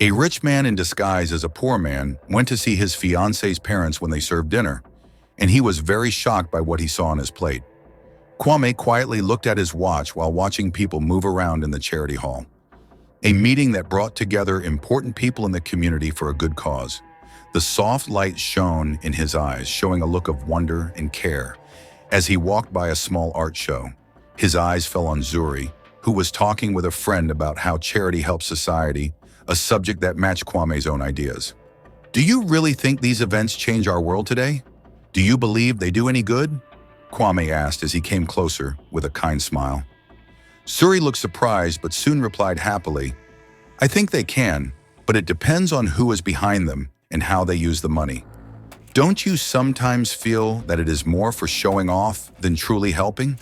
A rich man in disguise as a poor man went to see his fiance's parents when they served dinner, and he was very shocked by what he saw on his plate. Kwame quietly looked at his watch while watching people move around in the charity hall. A meeting that brought together important people in the community for a good cause. The soft light shone in his eyes, showing a look of wonder and care. As he walked by a small art show, his eyes fell on Zuri, who was talking with a friend about how charity helps society, a subject that matched Kwame's own ideas. "Do you really think these events change our world today? Do you believe they do any good?" Kwame asked as he came closer with a kind smile. Zuri looked surprised but soon replied happily, "I think they can, but it depends on who is behind them and how they use the money. Don't you sometimes feel that it is more for showing off than truly helping?"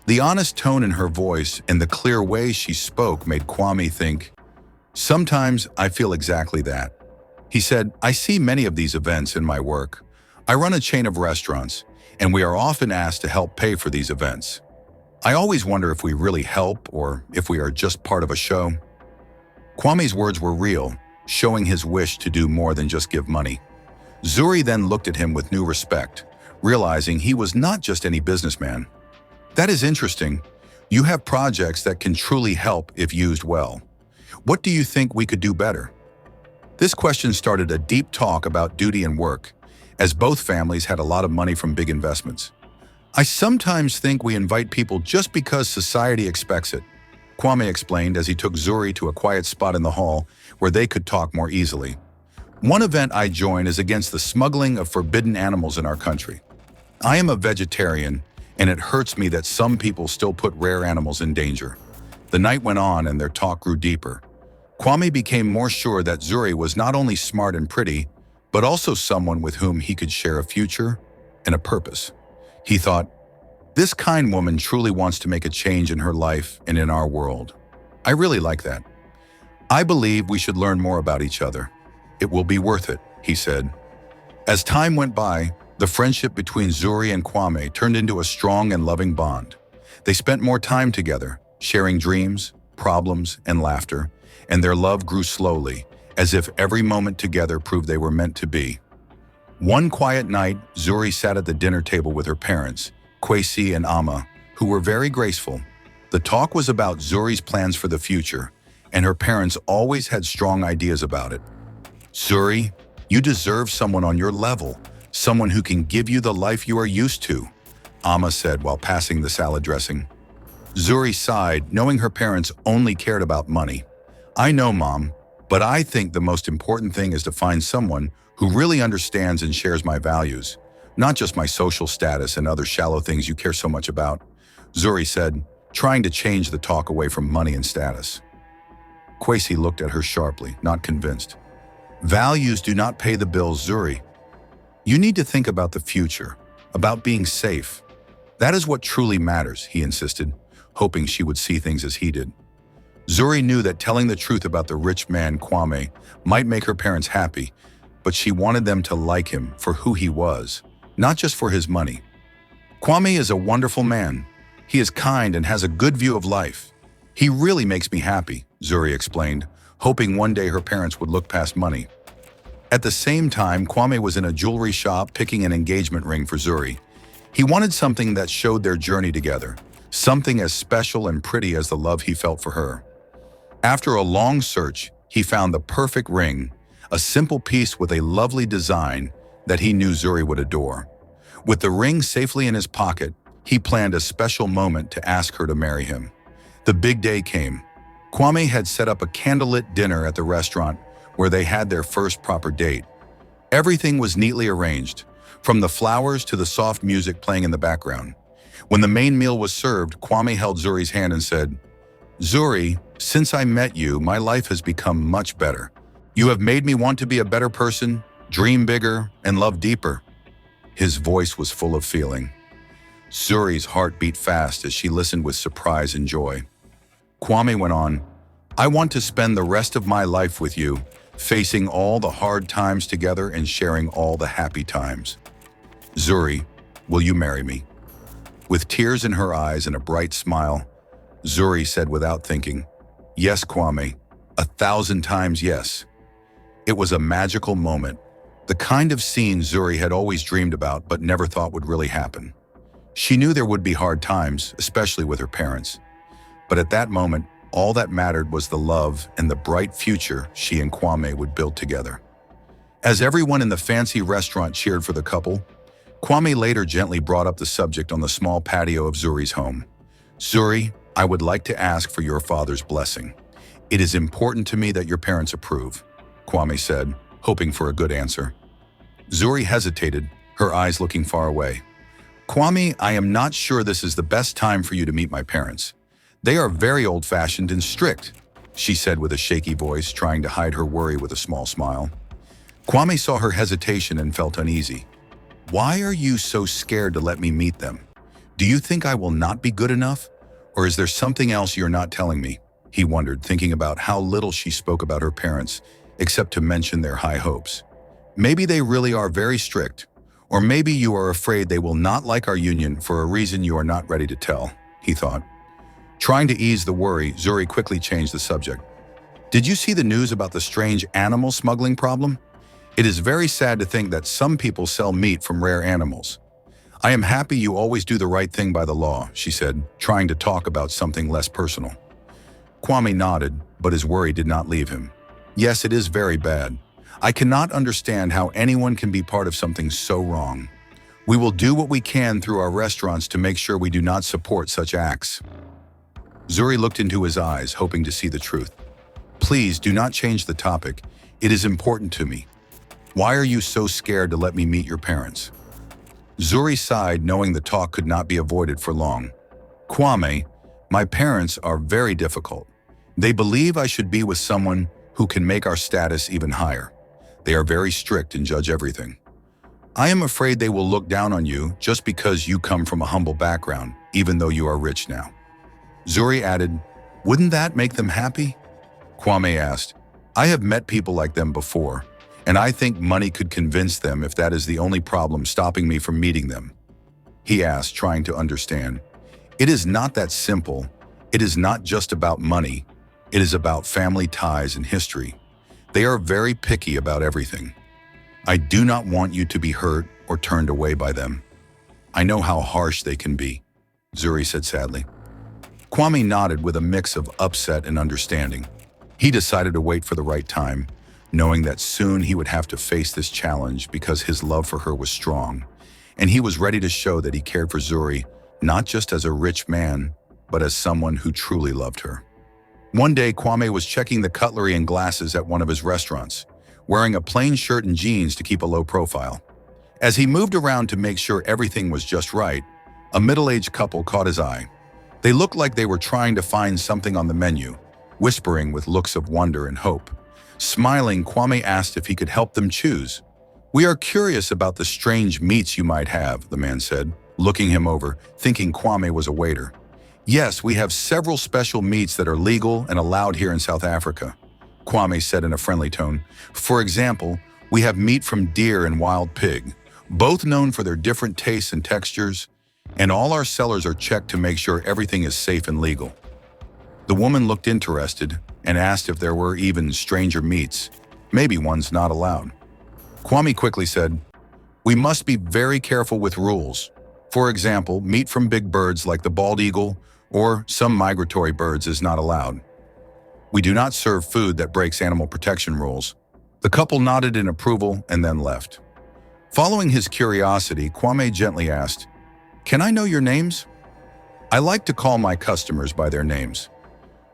The honest tone in her voice and the clear way she spoke made Kwame think, "Sometimes I feel exactly that." He said, "I see many of these events in my work. I run a chain of restaurants, and we are often asked to help pay for these events. I always wonder if we really help or if we are just part of a show." Kwame's words were real, showing his wish to do more than just give money. Zuri then looked at him with new respect, realizing he was not just any businessman. "That is interesting. You have projects that can truly help if used well. What do you think we could do better?" This question started a deep talk about duty and work, as both families had a lot of money from big investments. "I sometimes think we invite people just because society expects it," Kwame explained as he took Zuri to a quiet spot in the hall where they could talk more easily. "One event I join is against the smuggling of forbidden animals in our country. I am a vegetarian, and it hurts me that some people still put rare animals in danger." The night went on and their talk grew deeper. Kwame became more sure that Zuri was not only smart and pretty, but also someone with whom he could share a future and a purpose. He thought, "This kind woman truly wants to make a change in her life and in our world. I really like that. I believe we should learn more about each other. It will be worth it," he said. As time went by, the friendship between Zuri and Kwame turned into a strong and loving bond. They spent more time together, sharing dreams, problems, and laughter, and their love grew slowly, as if every moment together proved they were meant to be. One quiet night, Zuri sat at the dinner table with her parents, Kwesi and Amma, who were very graceful. The talk was about Zuri's plans for the future, and her parents always had strong ideas about it. "Zuri, you deserve someone on your level, someone who can give you the life you are used to," Amma said while passing the salad dressing. Zuri sighed, knowing her parents only cared about money. "I know, Mom, but I think the most important thing is to find someone who really understands and shares my values, not just my social status and other shallow things you care so much about," Zuri said, trying to change the talk away from money and status. Kwesi looked at her sharply, not convinced. "Values do not pay the bills, Zuri. You need to think about the future, about being safe. That is what truly matters," he insisted, hoping she would see things as he did. Zuri knew that telling the truth about the rich man Kwame might make her parents happy, but she wanted them to like him for who he was, not just for his money. "Kwame is a wonderful man. He is kind and has a good view of life. He really makes me happy," Zuri explained, hoping one day her parents would look past money. At the same time, Kwame was in a jewelry shop picking an engagement ring for Zuri. He wanted something that showed their journey together, something as special and pretty as the love he felt for her. After a long search, he found the perfect ring, a simple piece with a lovely design that he knew Zuri would adore. With the ring safely in his pocket, he planned a special moment to ask her to marry him. The big day came. Kwame had set up a candlelit dinner at the restaurant where they had their first proper date. Everything was neatly arranged, from the flowers to the soft music playing in the background. When the main meal was served, Kwame held Zuri's hand and said, "Zuri, since I met you, my life has become much better. You have made me want to be a better person, dream bigger, and love deeper." His voice was full of feeling. Zuri's heart beat fast as she listened with surprise and joy. Kwame went on, "I want to spend the rest of my life with you, facing all the hard times together and sharing all the happy times. Zuri, will you marry me?" With tears in her eyes and a bright smile, Zuri said without thinking, "Yes, Kwame, 1,000 times yes. It was a magical moment, the kind of scene Zuri had always dreamed about but never thought would really happen. She knew there would be hard times, especially with her parents. But at that moment, all that mattered was the love and the bright future she and Kwame would build together. As everyone in the fancy restaurant cheered for the couple, Kwame later gently brought up the subject on the small patio of Zuri's home. "Zuri, I would like to ask for your father's blessing. It is important to me that your parents approve," Kwame said, hoping for a good answer. Zuri hesitated, her eyes looking far away. "Kwame, I am not sure this is the best time for you to meet my parents. They are very old-fashioned and strict," she said with a shaky voice, trying to hide her worry with a small smile. Kwame saw her hesitation and felt uneasy. "Why are you so scared to let me meet them? Do you think I will not be good enough? Or is there something else you're not telling me?" he wondered, thinking about how little she spoke about her parents, except to mention their high hopes. "Maybe they really are very strict, or maybe you are afraid they will not like our union for a reason you are not ready to tell," he thought. Trying to ease the worry, Zuri quickly changed the subject. "Did you see the news about the strange animal smuggling problem? It is very sad to think that some people sell meat from rare animals. I am happy you always do the right thing by the law," she said, trying to talk about something less personal. Kwame nodded, but his worry did not leave him. "Yes, it is very bad. I cannot understand how anyone can be part of something so wrong. We will do what we can through our restaurants to make sure we do not support such acts." Zuri looked into his eyes, hoping to see the truth. "Please do not change the topic. It is important to me. Why are you so scared to let me meet your parents?" Zuri sighed, knowing the talk could not be avoided for long. "Kwame, my parents are very difficult. They believe I should be with someone who can make our status even higher. They are very strict and judge everything. I am afraid they will look down on you just because you come from a humble background, even though you are rich now." Zuri added, "Wouldn't that make them happy?" Kwame asked, "I have met people like them before, and I think money could convince them if that is the only problem stopping me from meeting them." He asked, trying to understand. "It is not that simple. It is not just about money. It is about family ties and history. They are very picky about everything. I do not want you to be hurt or turned away by them. I know how harsh they can be," Zuri said sadly. Kwame nodded with a mix of upset and understanding. He decided to wait for the right time, knowing that soon he would have to face this challenge because his love for her was strong, and he was ready to show that he cared for Zuri not just as a rich man, but as someone who truly loved her. One day, Kwame was checking the cutlery and glasses at one of his restaurants, wearing a plain shirt and jeans to keep a low profile. As he moved around to make sure everything was just right, a middle-aged couple caught his eye. They looked like they were trying to find something on the menu, whispering with looks of wonder and hope. Smiling, Kwame asked if he could help them choose. "We are curious about the strange meats you might have," the man said, looking him over, thinking Kwame was a waiter. "Yes, we have several special meats that are legal and allowed here in South Africa," Kwame said in a friendly tone. "For example, we have meat from deer and wild pig, both known for their different tastes and textures, and all our sellers are checked to make sure everything is safe and legal." The woman looked interested and asked if there were even stranger meats, maybe ones not allowed. Kwame quickly said, "We must be very careful with rules. For example, meat from big birds like the bald eagle or some migratory birds is not allowed. We do not serve food that breaks animal protection rules." The couple nodded in approval and then left. Following his curiosity, Kwame gently asked, "Can I know your names?" "I like to call my customers by their names.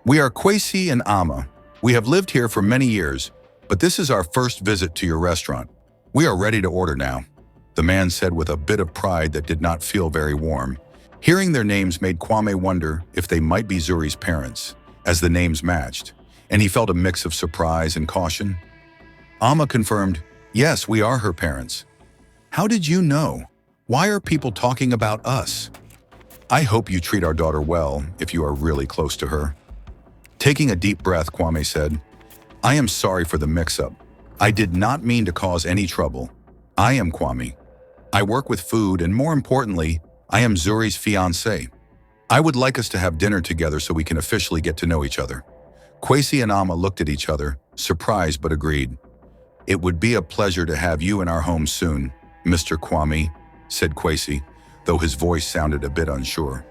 We are Kwesi and Ama. We have lived here for many years, but this is our first visit to your restaurant. We are ready to order now," the man said with a bit of pride that did not feel very warm. Hearing their names made Kwame wonder if they might be Zuri's parents, as the names matched, and he felt a mix of surprise and caution. Ama confirmed, "Yes, we are her parents." "How did you know? Why are people talking about us?" "I hope you treat our daughter well if you are really close to her." Taking a deep breath, Kwame said, "I am sorry for the mix-up. I did not mean to cause any trouble. I am Kwame. I work with food, and more importantly, I am Zuri's fiancé. I would like us to have dinner together so we can officially get to know each other." Kwesi and Amma looked at each other, surprised but agreed. "It would be a pleasure to have you in our home soon, Mr. Kwame," said Kwesi, though his voice sounded a bit unsure.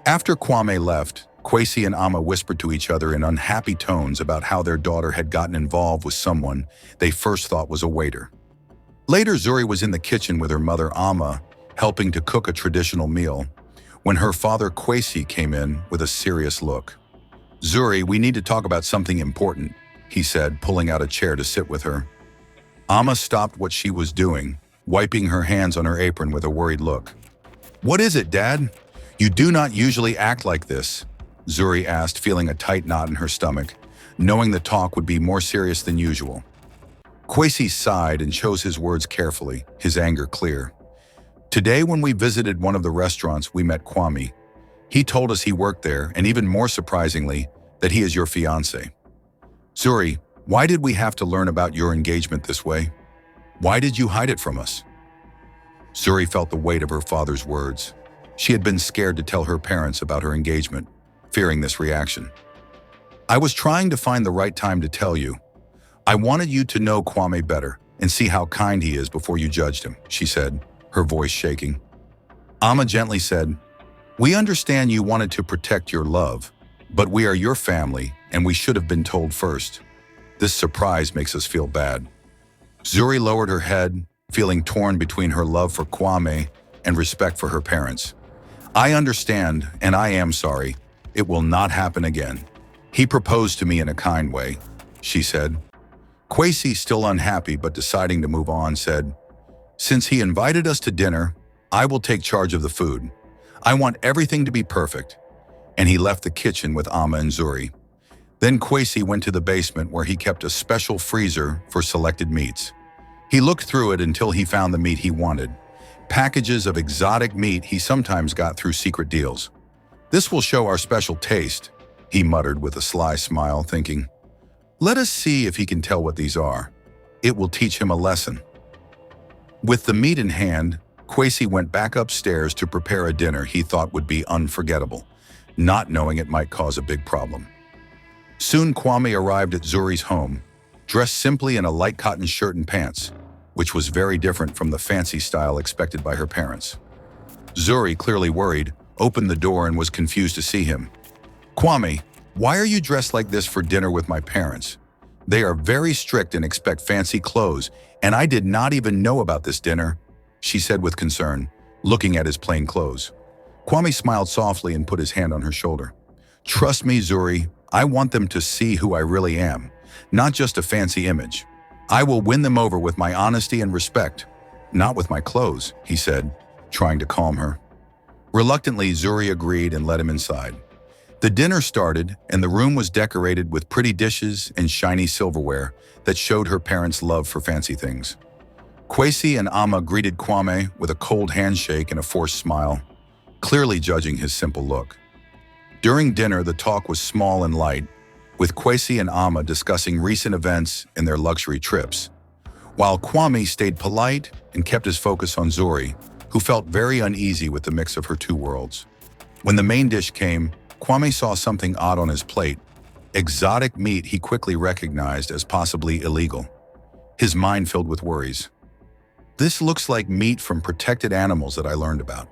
After Kwame left, Kwesi and Amma whispered to each other in unhappy tones about how their daughter had gotten involved with someone they first thought was a waiter. Later, Zuri was in the kitchen with her mother Amma, helping to cook a traditional meal, when her father Kwesi came in with a serious look. "Zuri, we need to talk about something important," he said, pulling out a chair to sit with her. Amma stopped what she was doing, wiping her hands on her apron with a worried look. "What is it, Dad? You do not usually act like this," Zuri asked, feeling a tight knot in her stomach, knowing the talk would be more serious than usual. Kwesi sighed and chose his words carefully, his anger clear. "Today when we visited one of the restaurants, we met Kwame. He told us he worked there, and even more surprisingly, that he is your fiancé. Zuri, why did we have to learn about your engagement this way? Why did you hide it from us?" Zuri felt the weight of her father's words. She had been scared to tell her parents about her engagement, fearing this reaction. "I was trying to find the right time to tell you. I wanted you to know Kwame better and see how kind he is before you judged him," she said, her voice shaking. Amma gently said, "We understand you wanted to protect your love, but we are your family and we should have been told first. This surprise makes us feel bad." Zuri lowered her head, feeling torn between her love for Kwame and respect for her parents. "I understand, and I am sorry. It will not happen again. He proposed to me in a kind way," she said. Kwesi, still unhappy but deciding to move on, said, "Since he invited us to dinner, I will take charge of the food. I want everything to be perfect." And he left the kitchen with Amma and Zuri. Then Kwesi went to the basement where he kept a special freezer for selected meats. He looked through it until he found the meat he wanted. Packages of exotic meat he sometimes got through secret deals. "This will show our special taste," he muttered with a sly smile, thinking, "Let us see if he can tell what these are. It will teach him a lesson." With the meat in hand, Kwesi went back upstairs to prepare a dinner he thought would be unforgettable, not knowing it might cause a big problem. Soon Kwame arrived at Zuri's home, dressed simply in a light cotton shirt and pants, which was very different from the fancy style expected by her parents. Zuri, clearly worried, opened the door and was confused to see him. "Kwame, why are you dressed like this for dinner with my parents? They are very strict and expect fancy clothes, and I did not even know about this dinner," she said with concern, looking at his plain clothes. Kwame smiled softly and put his hand on her shoulder. "Trust me, Zuri, I want them to see who I really am, not just a fancy image. I will win them over with my honesty and respect, not with my clothes," he said, trying to calm her. Reluctantly, Zuri agreed and let him inside. The dinner started, and the room was decorated with pretty dishes and shiny silverware that showed her parents' love for fancy things. Kwesi and Amma greeted Kwame with a cold handshake and a forced smile, clearly judging his simple look. During dinner, the talk was small and light, with Kwesi and Amma discussing recent events and their luxury trips, while Kwame stayed polite and kept his focus on Zuri, who felt very uneasy with the mix of her two worlds. When the main dish came, Kwame saw something odd on his plate, exotic meat he quickly recognized as possibly illegal. His mind filled with worries. "This looks like meat from protected animals that I learned about.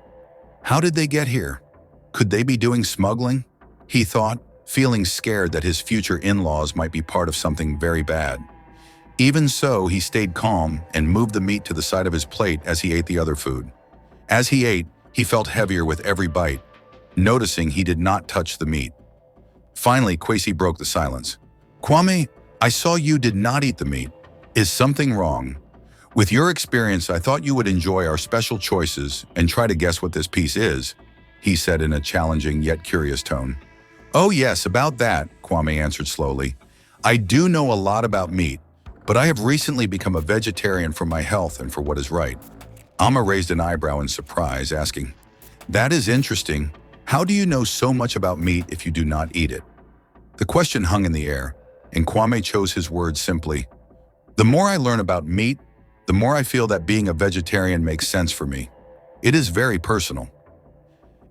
How did they get here? Could they be doing smuggling?" he thought, feeling scared that his future in-laws might be part of something very bad. Even so, he stayed calm and moved the meat to the side of his plate as he ate the other food. As he ate, he felt heavier with every bite, noticing he did not touch the meat. Finally, Kwesi broke the silence. "Kwame, I saw you did not eat the meat. Is something wrong? With your experience, I thought you would enjoy our special choices and try to guess what this piece is," he said in a challenging yet curious tone. "Oh yes, about that," Kwame answered slowly. "I do know a lot about meat, but I have recently become a vegetarian for my health and for what is right." Amma raised an eyebrow in surprise, asking, "That is interesting. How do you know so much about meat if you do not eat it?" The question hung in the air, and Kwame chose his words simply. "The more I learn about meat, the more I feel that being a vegetarian makes sense for me. It is very personal."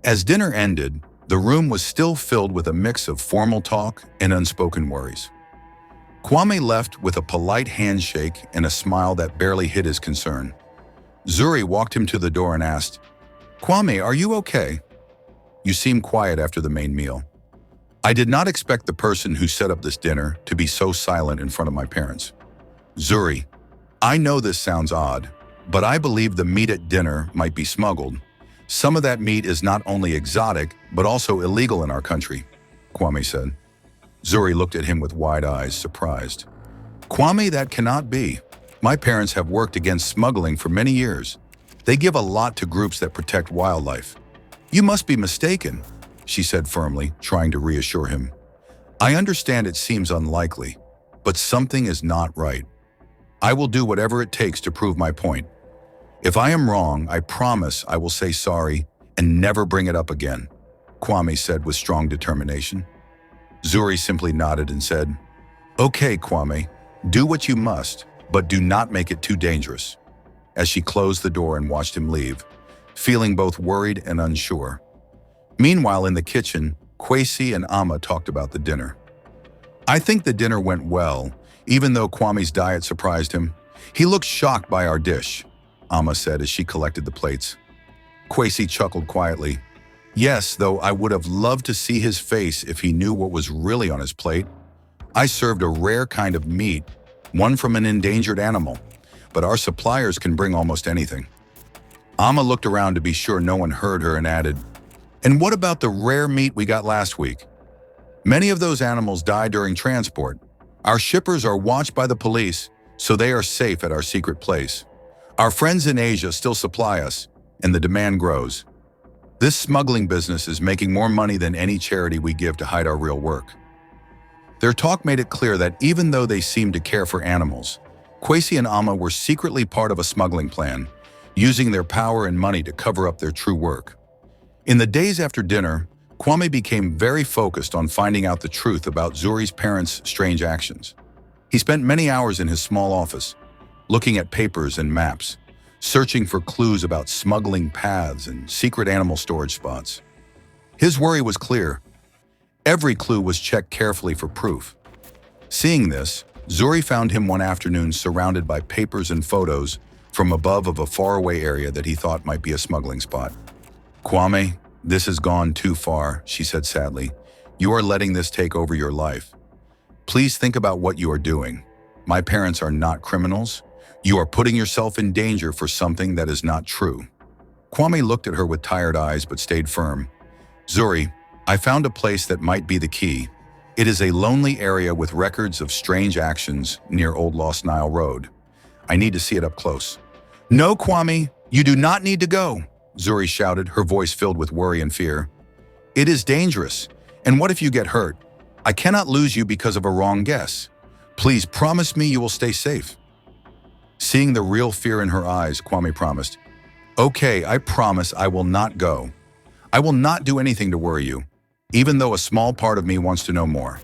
As dinner ended, The room was still filled with a mix of formal talk and unspoken worries. Kwame left with a polite handshake and a smile that barely hid his concern. Zuri walked him to the door and asked, "Kwame, are you okay? You seem quiet after the main meal." I did not expect the person who set up this dinner to be so silent in front of my parents. Zuri, I know this sounds odd, but I believe the meat at dinner might be smuggled. Some of that meat is not only exotic, but also illegal in our country, Kwame said. Zuri looked at him with wide eyes, surprised. Kwame, that cannot be. My parents have worked against smuggling for many years. They give a lot to groups that protect wildlife. You must be mistaken, she said firmly, trying to reassure him. I understand it seems unlikely, but something is not right. I will do whatever it takes to prove my point. If I am wrong, I promise I will say sorry and never bring it up again, Kwame said with strong determination. Zuri simply nodded and said, Okay, Kwame, do what you must, but do not make it too dangerous, as she closed the door and watched him leave, feeling both worried and unsure. Meanwhile, in the kitchen, Kwesi and Amma talked about the dinner. I think the dinner went well, even though Kwame's diet surprised him. He looked shocked by our dish, Amma said as she collected the plates. Kwesi chuckled quietly. Yes, though I would have loved to see his face if he knew what was really on his plate. I served a rare kind of meat, one from an endangered animal, but our suppliers can bring almost anything. Amma looked around to be sure no one heard her and added, And what about the rare meat we got last week? Many of those animals died during transport. Our shippers are watched by the police, so they are safe at our secret place. Our friends in Asia still supply us, and the demand grows. This smuggling business is making more money than any charity we give to hide our real work. Their talk made it clear that even though they seemed to care for animals, Kwesi and Amma were secretly part of a smuggling plan, using their power and money to cover up their true work. In the days after dinner, Kwame became very focused on finding out the truth about Zuri's parents' strange actions. He spent many hours in his small office, looking at papers and maps, searching for clues about smuggling paths and secret animal storage spots. His worry was clear. Every clue was checked carefully for proof. Seeing this, Zuri found him one afternoon surrounded by papers and photos from above of a faraway area that he thought might be a smuggling spot. Kwame, this has gone too far, she said sadly. You are letting this take over your life. Please think about what you are doing. My parents are not criminals. You are putting yourself in danger for something that is not true. Kwame looked at her with tired eyes but stayed firm. Zuri, I found a place that might be the key. It is a lonely area with records of strange actions near Old Lost Nile Road. I need to see it up close. No, Kwame, you do not need to go, Zuri shouted, her voice filled with worry and fear. It is dangerous, and what if you get hurt? I cannot lose you because of a wrong guess. Please promise me you will stay safe. Seeing the real fear in her eyes, Kwame promised. Okay, I promise I will not go. I will not do anything to worry you, even though a small part of me wants to know more.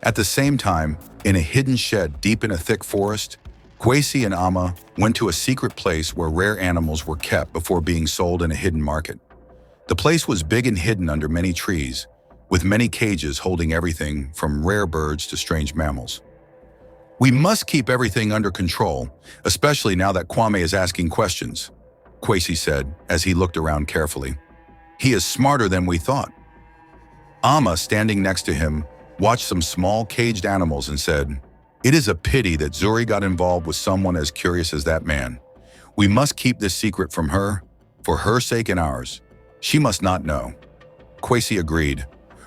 At the same time, in a hidden shed deep in a thick forest, Kwesi and Amma went to a secret place where rare animals were kept before being sold in a hidden market. The place was big and hidden under many trees, with many cages holding everything from rare birds to strange mammals. We must keep everything under control, especially now that Kwame is asking questions, Kwesi said as he looked around carefully. He is smarter than we thought. Amma, standing next to him, watched some small caged animals and said, It is a pity that Zuri got involved with someone as curious as that man. We must keep this secret from her, for her sake and ours. She must not know. Kwesi agreed.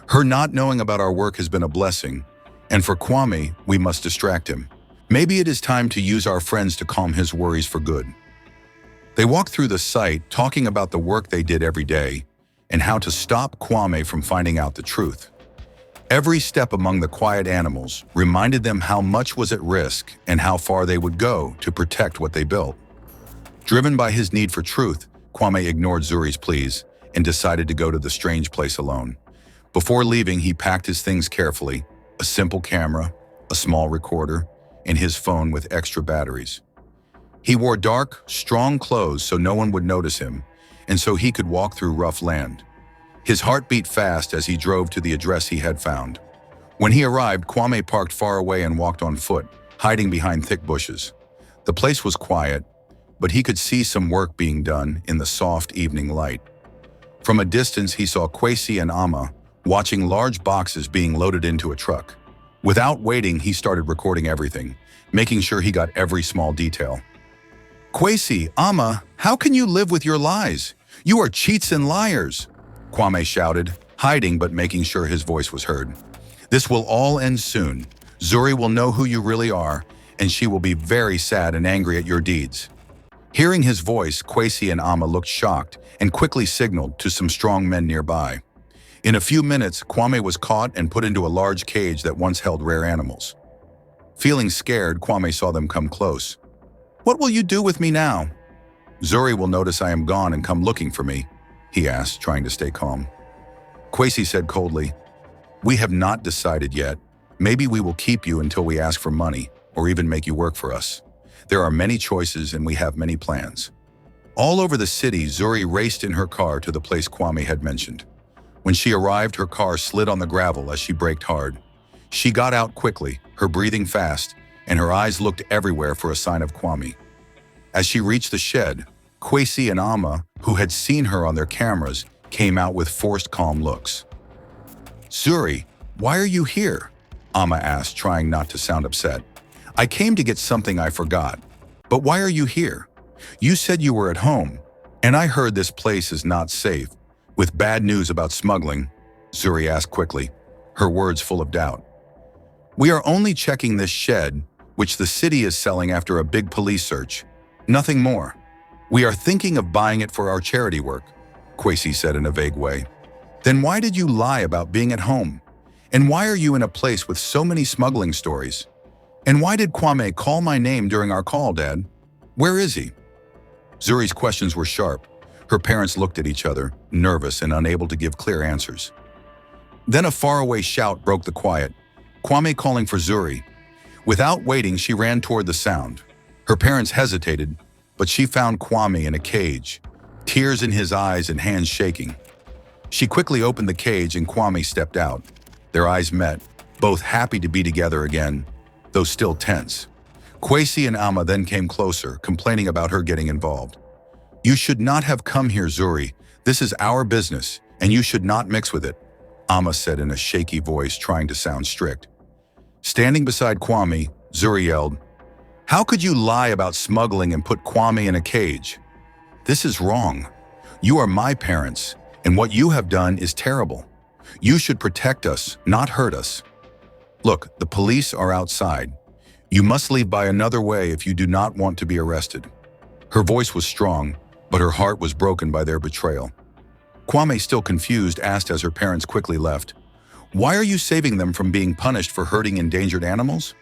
Her not knowing about our work has been a blessing, and for Kwame, we must distract him. Maybe it is time to use our friends to calm his worries for good. They walked through the site, talking about the work they did every day, and how to stop Kwame from finding out the truth. Every step among the quiet animals reminded them how much was at risk and how far they would go to protect what they built. Driven by his need for truth, Kwame ignored Zuri's pleas and decided to go to the strange place alone. Before leaving, he packed his things carefully, a simple camera, a small recorder, and his phone with extra batteries. He wore dark, strong clothes so no one would notice him, and so he could walk through rough land. His heart beat fast as he drove to the address he had found. When he arrived, Kwame parked far away and walked on foot, hiding behind thick bushes. The place was quiet, but he could see some work being done in the soft evening light. From a distance, he saw Kwesi and Amma watching large boxes being loaded into a truck. Without waiting, he started recording everything, making sure he got every small detail. "Kwesi, Amma, how can you live with your lies? You are cheats and liars," Kwame shouted, hiding but making sure his voice was heard. "This will all end soon. Zuri will know who you really are, and she will be very sad and angry at your deeds." Hearing his voice, Kwesi and Amma looked shocked and quickly signaled to some strong men nearby. In a few minutes, Kwame was caught and put into a large cage that once held rare animals. Feeling scared, Kwame saw them come close. "What will you do with me now?" "Zuri will notice I am gone and come looking for me," he asked, trying to stay calm. Kwesi said coldly, "We have not decided yet. Maybe we will keep you until we ask for money, or even make you work for us. There are many choices and we have many plans." All over the city, Zuri raced in her car to the place Kwame had mentioned. When she arrived, her car slid on the gravel as she braked hard. She got out quickly, her breathing fast, and her eyes looked everywhere for a sign of Kwame. As she reached the shed, Kwesi and Amma, who had seen her on their cameras, came out with forced calm looks. "Zuri, why are you here?" Amma asked, trying not to sound upset. "I came to get something I forgot. But why are you here? You said you were at home, and I heard this place is not safe. With bad news about smuggling," Zuri asked quickly, her words full of doubt. "We are only checking this shed, which the city is selling after a big police search. Nothing more. We are thinking of buying it for our charity work," Kwesi said in a vague way. "Then why did you lie about being at home? And why are you in a place with so many smuggling stories? And why did Kwame call my name during our call, Dad? Where is he?" Zuri's questions were sharp. Her parents looked at each other, nervous and unable to give clear answers. Then a faraway shout broke the quiet, Kwame calling for Zuri. Without waiting, she ran toward the sound. Her parents hesitated, but she found Kwame in a cage, tears in his eyes and hands shaking. She quickly opened the cage and Kwame stepped out. Their eyes met, both happy to be together again, though still tense. Kwesi and Amma then came closer, complaining about her getting involved. "You should not have come here, Zuri. This is our business, and you should not mix with it," Amma said in a shaky voice, trying to sound strict. Standing beside Kwame, Zuri yelled, "How could you lie about smuggling and put Kwame in a cage? This is wrong. You are my parents, and what you have done is terrible. You should protect us, not hurt us. Look, the police are outside. You must leave by another way if you do not want to be arrested." Her voice was strong, but her heart was broken by their betrayal. Kwame, still confused, asked as her parents quickly left, "Why are you saving them from being punished for hurting endangered animals?"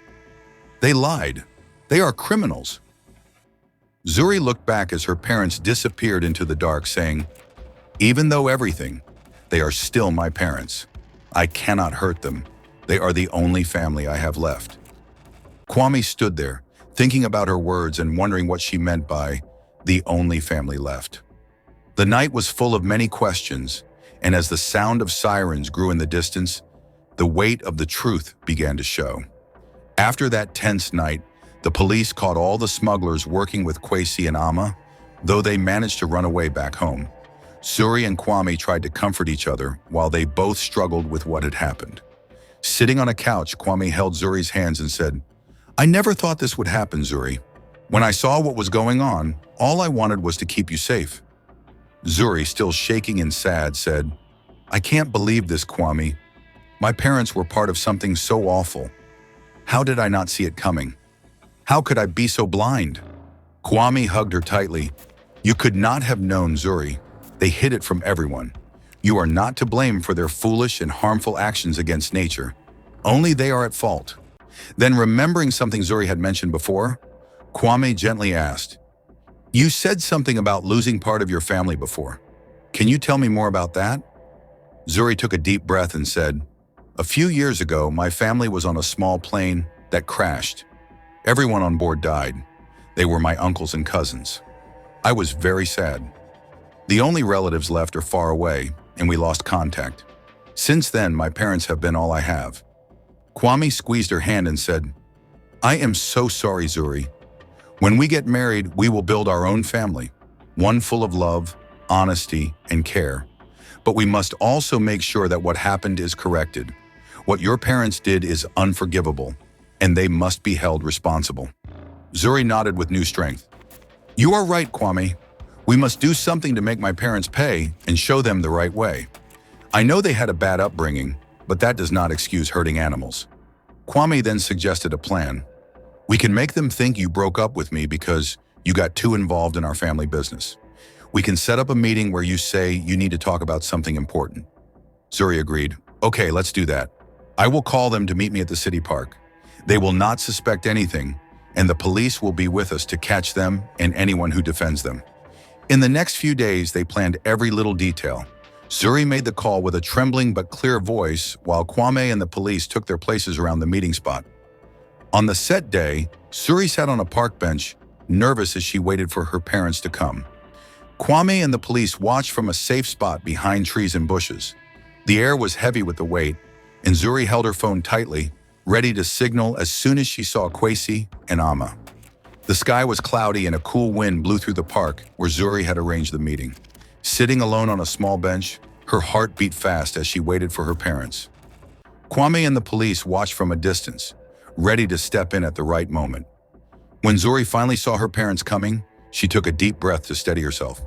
"They lied. They are criminals." Zuri looked back as her parents disappeared into the dark, saying, "Even though everything, they are still my parents. I cannot hurt them. They are the only family I have left." Kwame stood there, thinking about her words and wondering what she meant by the only family left. The night was full of many questions, and as the sound of sirens grew in the distance, the weight of the truth began to show. After that tense night, the police caught all the smugglers working with Kwesi and Amma, though they managed to run away back home. Zuri and Kwame tried to comfort each other while they both struggled with what had happened. Sitting on a couch, Kwame held Zuri's hands and said, "I never thought this would happen, Zuri. When I saw what was going on, all I wanted was to keep you safe." Zuri, still shaking and sad, said, "I can't believe this, Kwame. My parents were part of something so awful. How did I not see it coming? How could I be so blind?" Kwame hugged her tightly. "You could not have known, Zuri. They hid it from everyone. You are not to blame for their foolish and harmful actions against nature. Only they are at fault." Then, remembering something Zuri had mentioned before, Kwame gently asked, "You said something about losing part of your family before. Can you tell me more about that?" Zuri took a deep breath and said, "A few years ago, my family was on a small plane that crashed. Everyone on board died. They were my uncles and cousins. I was very sad. The only relatives left are far away, and we lost contact. Since then, my parents have been all I have." Kwame squeezed her hand and said, "I am so sorry, Zuri. When we get married, we will build our own family, one full of love, honesty, and care. But we must also make sure that what happened is corrected. What your parents did is unforgivable, and they must be held responsible." Zuri nodded with new strength. "You are right, Kwame. We must do something to make my parents pay and show them the right way. I know they had a bad upbringing, but that does not excuse hurting animals." Kwame then suggested a plan. "We can make them think you broke up with me because you got too involved in our family business. We can set up a meeting where you say you need to talk about something important." Zuri agreed. "Okay, let's do that. I will call them to meet me at the city park. They will not suspect anything, and the police will be with us to catch them and anyone who defends them." In the next few days, they planned every little detail. Zuri made the call with a trembling but clear voice, while Kwame and the police took their places around the meeting spot. On the set day, Zuri sat on a park bench, nervous as she waited for her parents to come. Kwame and the police watched from a safe spot behind trees and bushes. The air was heavy with the weight, and Zuri held her phone tightly, ready to signal as soon as she saw Kwesi and Amma. The sky was cloudy and a cool wind blew through the park where Zuri had arranged the meeting. Sitting alone on a small bench, her heart beat fast as she waited for her parents. Kwame and the police watched from a distance, ready to step in at the right moment. When Zuri finally saw her parents coming, she took a deep breath to steady herself.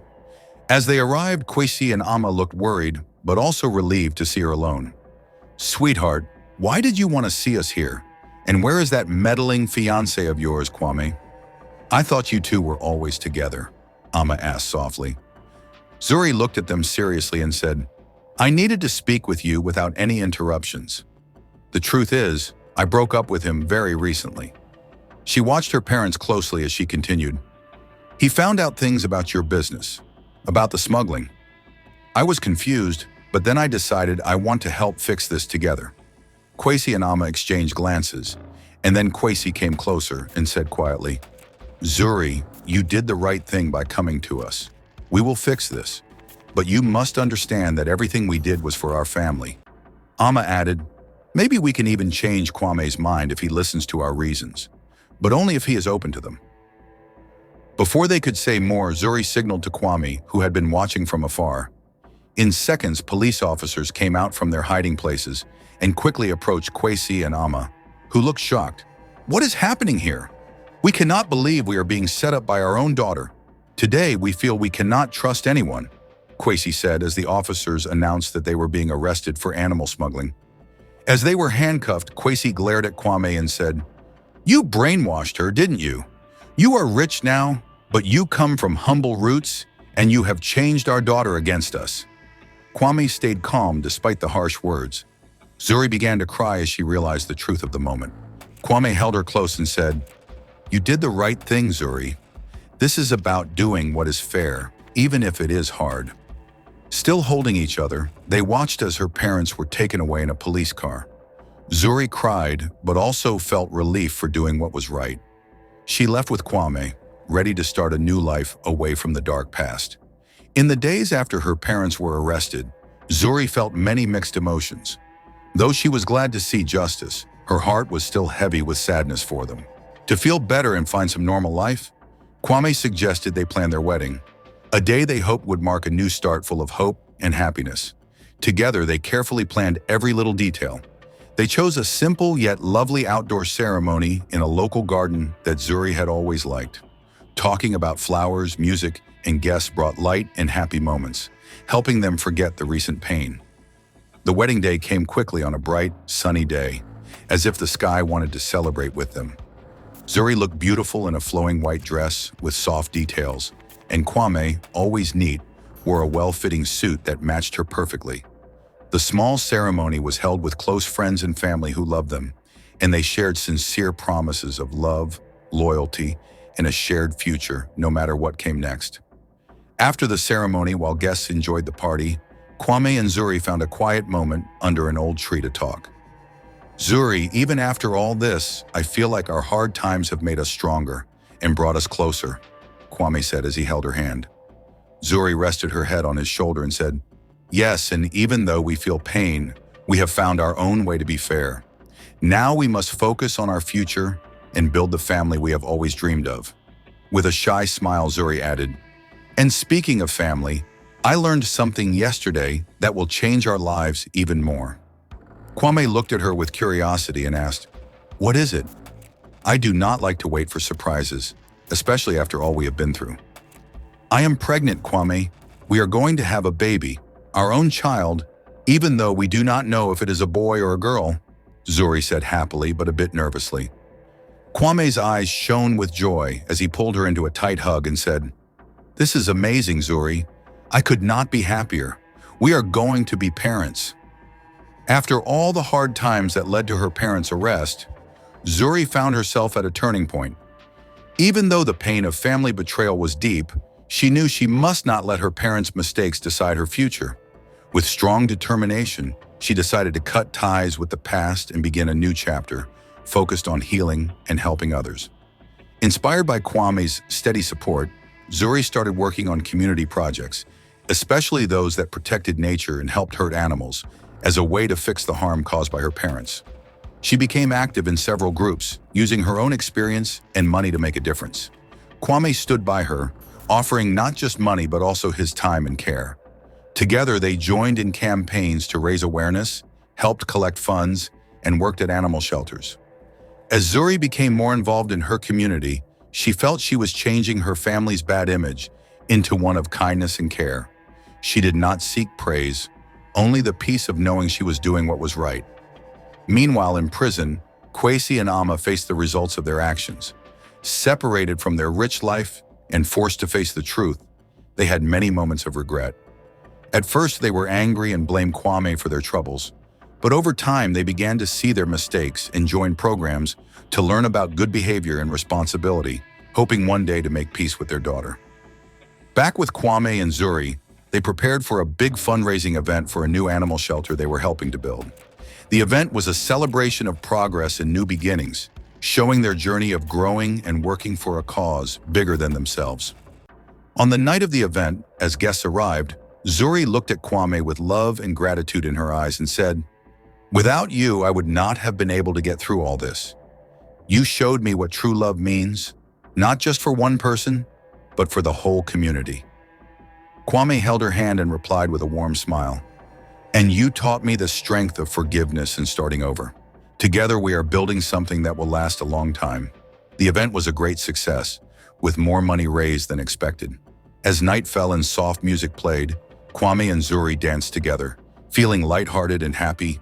As they arrived, Kwesi and Amma looked worried, but also relieved to see her alone. "Sweetheart, why did you want to see us here? And where is that meddling fiancé of yours, Kwame?" "I thought you two were always together," Amma asked softly. Zuri looked at them seriously and said, "I needed to speak with you without any interruptions. The truth is, I broke up with him very recently." She watched her parents closely as she continued. "He found out things about your business, about the smuggling. I was confused, but then I decided I want to help fix this together." Kwesi and Amma exchanged glances, and then Kwesi came closer and said quietly, "Zuri, you did the right thing by coming to us. We will fix this, but you must understand that everything we did was for our family." Amma added, "Maybe we can even change Kwame's mind if he listens to our reasons, but only if he is open to them." Before they could say more, Zuri signaled to Kwame, who had been watching from afar. In seconds, police officers came out from their hiding places and quickly approached Kwesi and Amma, who looked shocked. "What is happening here? We cannot believe we are being set up by our own daughter. Today, we feel we cannot trust anyone," Kwesi said as the officers announced that they were being arrested for animal smuggling. As they were handcuffed, Kwesi glared at Kwame and said, "You brainwashed her, didn't you? You are rich now, but you come from humble roots, and you have changed our daughter against us." Kwame stayed calm despite the harsh words. Zuri began to cry as she realized the truth of the moment. Kwame held her close and said, "You did the right thing, Zuri. This is about doing what is fair, even if it is hard." Still holding each other, they watched as her parents were taken away in a police car. Zuri cried, but also felt relief for doing what was right. She left with Kwame, ready to start a new life away from the dark past. In the days after her parents were arrested, Zuri felt many mixed emotions. Though she was glad to see justice, her heart was still heavy with sadness for them. To feel better and find some normal life, Kwame suggested they plan their wedding, a day they hoped would mark a new start full of hope and happiness. Together, they carefully planned every little detail. They chose a simple yet lovely outdoor ceremony in a local garden that Zuri had always liked. Talking about flowers, music, and guests brought light and happy moments, helping them forget the recent pain. The wedding day came quickly on a bright, sunny day, as if the sky wanted to celebrate with them. Zuri looked beautiful in a flowing white dress with soft details, and Kwame, always neat, wore a well-fitting suit that matched her perfectly. The small ceremony was held with close friends and family who loved them, and they shared sincere promises of love, loyalty, and a shared future, no matter what came next. After the ceremony, while guests enjoyed the party, Kwame and Zuri found a quiet moment under an old tree to talk. "Zuri, even after all this, I feel like our hard times have made us stronger and brought us closer," Kwame said as he held her hand. Zuri rested her head on his shoulder and said, Yes, and even though we feel pain, we have found our own way to be fair. Now we must focus on our future and build the family we have always dreamed of." With a shy smile, Zuri added, "And speaking of family, I learned something yesterday that will change our lives even more." Kwame looked at her with curiosity and asked, "What is it?" "I do not like to wait for surprises, especially after all we have been through." "I am pregnant, Kwame. We are going to have a baby, our own child, even though we do not know if it is a boy or a girl," Zuri said happily but a bit nervously. Kwame's eyes shone with joy as he pulled her into a tight hug and said, "This is amazing, Zuri. I could not be happier. We are going to be parents." After all the hard times that led to her parents' arrest, Zuri found herself at a turning point. Even though the pain of family betrayal was deep, she knew she must not let her parents' mistakes decide her future. With strong determination, she decided to cut ties with the past and begin a new chapter, focused on healing and helping others. Inspired by Kwame's steady support, Zuri started working on community projects, especially those that protected nature and helped hurt animals, as a way to fix the harm caused by her parents. She became active in several groups, using her own experience and money to make a difference. Kwame stood by her, offering not just money but also his time and care. Together, they joined in campaigns to raise awareness, helped collect funds, and worked at animal shelters. As Zuri became more involved in her community, she felt she was changing her family's bad image into one of kindness and care. She did not seek praise, only the peace of knowing she was doing what was right. Meanwhile, in prison, Kwesi and Amma faced the results of their actions. Separated from their rich life and forced to face the truth, they had many moments of regret. At first, they were angry and blamed Kwame for their troubles. But over time, they began to see their mistakes and joined programs to learn about good behavior and responsibility, hoping one day to make peace with their daughter. Back with Kwame and Zuri, they prepared for a big fundraising event for a new animal shelter they were helping to build. The event was a celebration of progress and new beginnings, showing their journey of growing and working for a cause bigger than themselves. On the night of the event, as guests arrived, Zuri looked at Kwame with love and gratitude in her eyes and said, "Without you, I would not have been able to get through all this. You showed me what true love means, not just for one person, but for the whole community." Kwame held her hand and replied with a warm smile, "And you taught me the strength of forgiveness and starting over. Together we are building something that will last a long time." The event was a great success, with more money raised than expected. As night fell and soft music played, Kwame and Zuri danced together, feeling lighthearted and happy,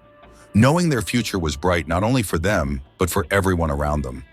knowing their future was bright not only for them, but for everyone around them.